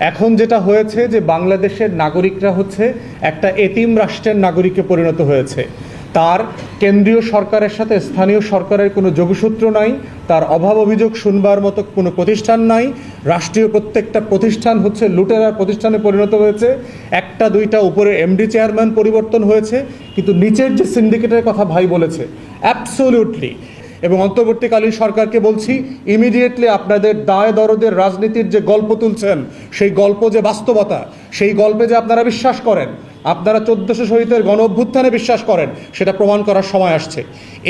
এখন যেটা হয়েছে যে বাংলাদেশের নাগরিকরা হচ্ছে একটা এতিম রাষ্ট্রের নাগরিকে পরিণত হয়েছে। তার কেন্দ্রীয় সরকারের সাথে স্থানীয় সরকারের কোনো যোগসূত্র নাই, তার অভাব অভিযোগ শুনবার মতো কোনো প্রতিষ্ঠান নাই। রাষ্ট্রীয় প্রত্যেকটা প্রতিষ্ঠান হচ্ছে লুটেরার প্রতিষ্ঠানে পরিণত হয়েছে। একটা দুইটা উপরে এমডি চেয়ারম্যান পরিবর্তন হয়েছে, কিন্তু নিচের যে সিন্ডিকেটের কথা ভাই বলেছে অ্যাবসোলিউটলি। এবং অন্তর্বর্তীকালীন সরকারকে বলছি, ইমিডিয়েটলি আপনাদের দায় দরদের রাজনীতির যে গল্প তুলছেন, সেই গল্প যে বাস্তবতা, সেই গল্পে যে আপনারা বিশ্বাস করেন, আপনারা 1400 শহীদের গণ অভ্যুত্থানে বিশ্বাস করেন, সেটা প্রমাণ করার সময় আসছে।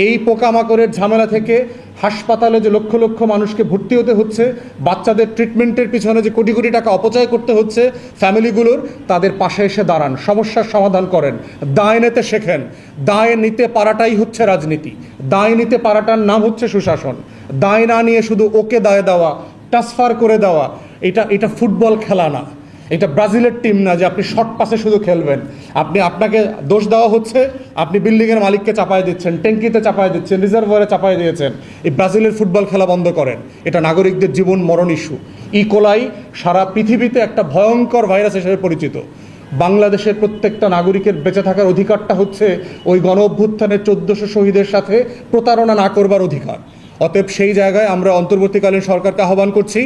এই পোকামাকড়ের ঝামেলা থেকে হাসপাতালে যে লক্ষ লক্ষ মানুষকে ভর্তি হতে হচ্ছে, বাচ্চাদের ট্রিটমেন্টের পিছনে যে কোটি কোটি টাকা অপচয় করতে হচ্ছে ফ্যামিলিগুলোর, তাদের পাশে এসে দাঁড়ান, সমস্যার সমাধান করেন, দায় নিতে শেখেন। দায় নিতে পারাটাই হচ্ছে রাজনীতি। দায় নিতে পারাটার নাম হচ্ছে সুশাসন। দায় না নিয়ে শুধু ওকে দায় দেওয়া, ট্রান্সফার করে দেওয়া, এটা ফুটবল খেলা না, এটা ব্রাজিলের টিম না যে আপনি শর্ট পাসে শুধু খেলবেন। আপনাকে দোষ দেওয়া হচ্ছে, আপনি বিল্ডিংয়ের মালিককে চাপায় দিচ্ছেন, ট্যাঙ্কিতে চাপায় দিচ্ছেন, রিজার্ভারে চাপায় দিয়েছেন। এই ব্রাজিলের ফুটবল খেলা বন্ধ করেন। এটা নাগরিকদের জীবন মরণ ইস্যু। ইকোলাই সারা পৃথিবীতে একটা ভয়ঙ্কর ভাইরাস হিসেবে পরিচিত। বাংলাদেশের প্রত্যেকটা নাগরিকের বেঁচে থাকার অধিকারটা হচ্ছে ওই গণ অভ্যুত্থানের 1400 শহীদের সাথে প্রতারণা না করবার অধিকার। অতএব সেই জায়গায় আমরা অন্তর্বর্তীকালীন সরকারকে আহ্বান করছি,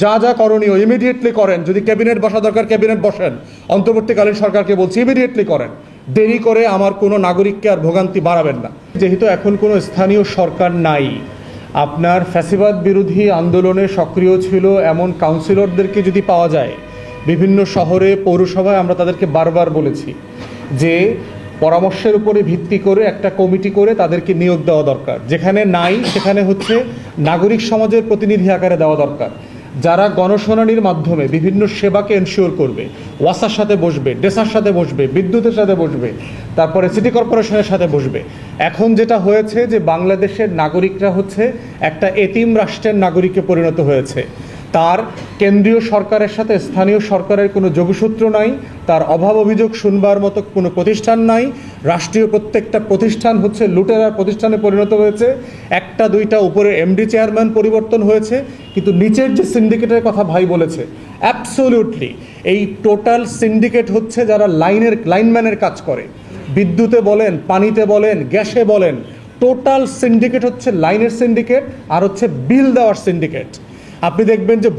যা যা করণীয় ইমিডিয়েটলি করেন। যদি ক্যাবিনেট বসা দরকার ক্যাবিনেট বসেন। অন্তর্বর্তীকালীন সরকারকে বলছি ইমিডিয়েটলি করেন। দেরি করে আমার কোনো নাগরিককে আর ভোগান্তি বাড়াবেন না। যেহেতু এখন কোনো স্থানীয় সরকার নাই, আপনার ফ্যাসিবাদ বিরোধী আন্দোলনে সক্রিয় ছিল এমন কাউন্সিলরদেরকে যদি পাওয়া যায়, বিভিন্ন শহরে পৌরসভায় আমরা তাদেরকে বারবার বলেছি যে পরামর্শের উপরে ভিত্তি করে একটা কমিটি করে তাদেরকে নিয়োগ দেওয়া দরকার। যেখানে নাই সেখানে হচ্ছে নাগরিক সমাজের প্রতিনিধি আকারে দেওয়া দরকার, যারা গণশুনানির মাধ্যমে বিভিন্ন সেবাকে এনশিওর করবে। ওয়াসার সাথে বসবে, ডেসার সাথে বসবে, বিদ্যুতের সাথে বসবে, তারপরে সিটি কর্পোরেশনের সাথে বসবে। এখন যেটা হয়েছে যে বাংলাদেশের নাগরিকরা হচ্ছে একটা এতিম রাষ্ট্রের নাগরিকে পরিণত হয়েছে। তার কেন্দ্রীয় সরকারের সাথে স্থানীয় সরকারের কোনো যোগসূত্র নাই, তার অভাব অভিযোগ শুনবার মতো কোনো প্রতিষ্ঠান নাই। রাষ্ট্রীয় প্রত্যেকটা প্রতিষ্ঠান হচ্ছে লুটেরার প্রতিষ্ঠানে পরিণত হয়েছে। একটা দুইটা উপরে এমডি চেয়ারম্যান পরিবর্তন হয়েছে, কিন্তু নিচের যে সিন্ডিকেটের কথা ভাই বলেছে অ্যাবসোলিউটলি। এই টোটাল সিন্ডিকেট হচ্ছে যারা লাইনম্যানের কাজ করে, বিদ্যুতে বলেন, পানিতে বলেন, গ্যাসে বলেন, টোটাল সিন্ডিকেট হচ্ছে লাইনের সিন্ডিকেট আর হচ্ছে বিল দেওয়ার সিন্ডিকেট। আপনি দেখবেন যে